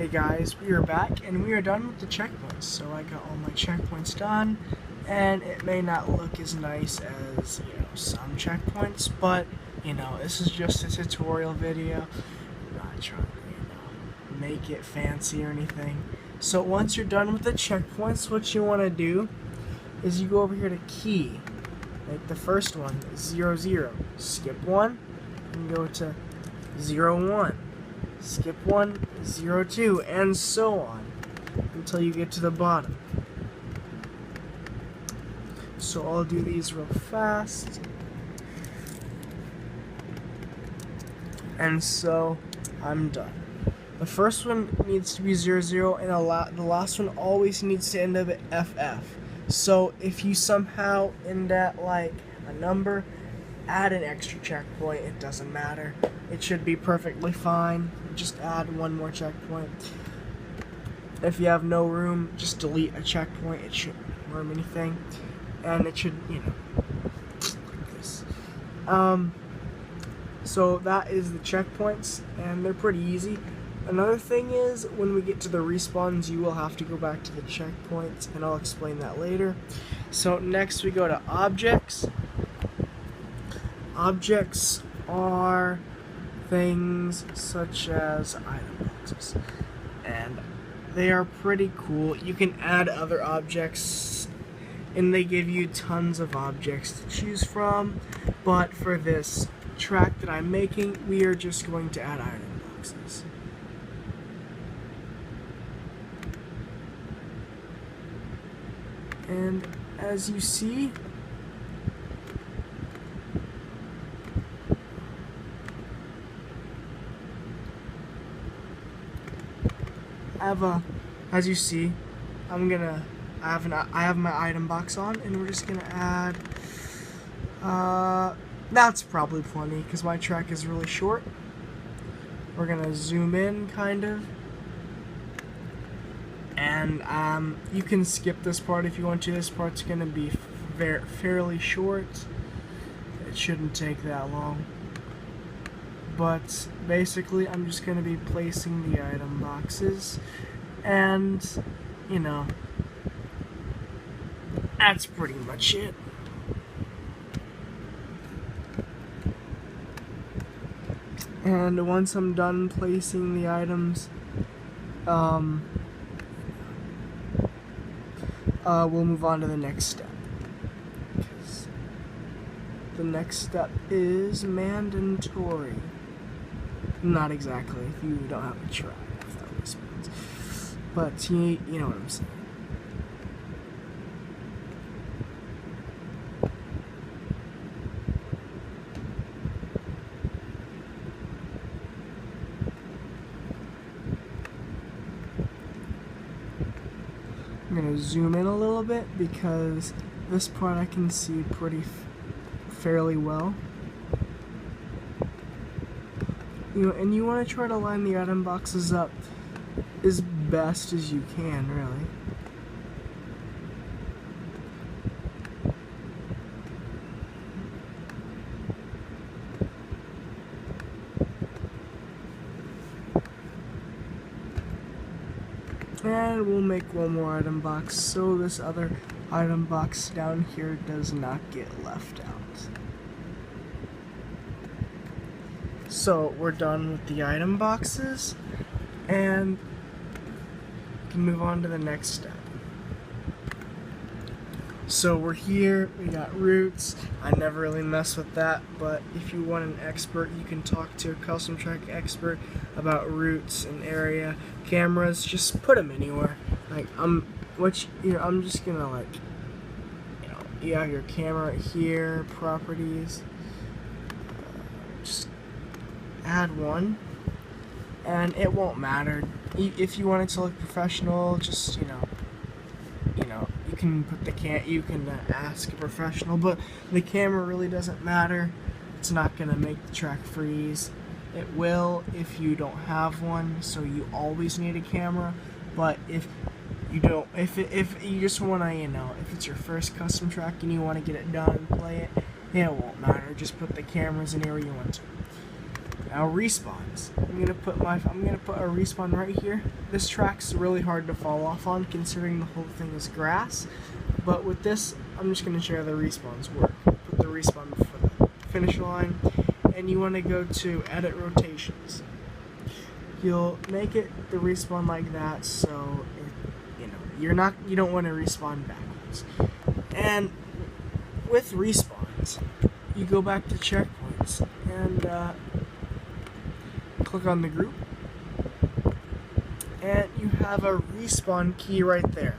Hey guys, we are back and we are done with the checkpoints. So I got all my checkpoints done, and it may not look as nice as, some checkpoints, but, this is just a tutorial video. I'm not trying to, make it fancy or anything. So once you're done with the checkpoints, what you want to do is you go over here to key. Like the first one, 0, 0. Skip 1 and go to 0, 1. Skip 1, 0, 2, and so on until you get to the bottom. So I'll do these real fast. And so I'm done. The first one needs to be 0, 0, and the last one always needs to end up at FF. So if you somehow end at like a number, add an extra checkpoint. It doesn't matter. It should be perfectly fine. Just add one more checkpoint. If you have no room, just delete a checkpoint. It shouldn't harm anything, and it should, like this. So that is the checkpoints, and they're pretty easy. Another thing is, when we get to the respawns, you will have to go back to the checkpoints, and I'll explain that later. So next we go to objects. Objects are things such as item boxes, and they are pretty cool. You can add other objects, and they give you tons of objects to choose from, but for this track that I'm making, we are just going to add item boxes. And as you see, as you see, I have my item box on, and we're just gonna add. That's probably plenty because my track is really short. We're gonna zoom in, kind of, and you can skip this part if you want to. This part's gonna be fairly short. It shouldn't take that long. But basically, I'm just going to be placing the item boxes, and, that's pretty much it. And once I'm done placing the items, we'll move on to the next step. The next step is mandatory. Not exactly, if you don't have a track, if that makes sense. But you know what I'm saying. I'm gonna zoom in a little bit because this part I can see fairly well. And you want to try to line the item boxes up as best as you can, really. And we'll make one more item box so this other item box down here does not get left out. So we're done with the item boxes, and we can move on to the next step. So we're here, we got routes. I never really mess with that, but if you want an expert, you can talk to a custom track expert about routes and area. Cameras, just put them anywhere. Like I'm just gonna you have your camera here, properties. Just add one, and it won't matter if you want it to look professional. Just you can put you can ask a professional, but the camera really doesn't matter. It's not gonna make the track freeze. It will if you don't have one, so you always need a camera. But if you don't, if you just wanna, if it's your first custom track and you want to get it done and play it, it won't matter. Just put the cameras anywhere you want to. Now respawns. I'm gonna put a respawn right here. This track's really hard to fall off on considering the whole thing is grass. But with this, I'm just gonna show you how the respawns work. Put the respawn before the finish line, and you want to go to edit rotations. You'll make it the respawn like that, so you don't want to respawn backwards. And with respawns, you go back to checkpoints and click on the group, and you have a respawn key right there.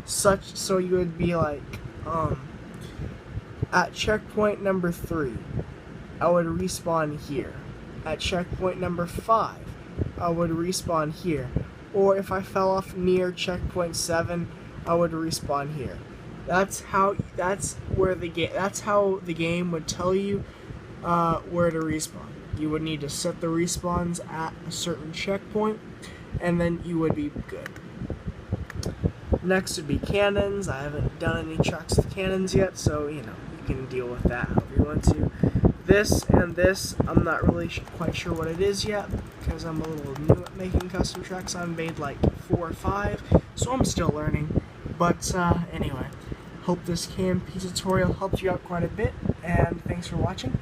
So you would be like, at checkpoint number 3, I would respawn here. At checkpoint number 5, I would respawn here. Or if I fell off near checkpoint 7, I would respawn here. That's how the game would tell you where to respawn. You would need to set the respawns at a certain checkpoint, and then you would be good. Next would be cannons. I haven't done any tracks with cannons yet, so you can deal with that however you want to. This and this, I'm not really quite sure what it is yet, because I'm a little new at making custom tracks. I've made like 4 or 5, so I'm still learning. But anyway, hope this KMP tutorial helped you out quite a bit, and thanks for watching.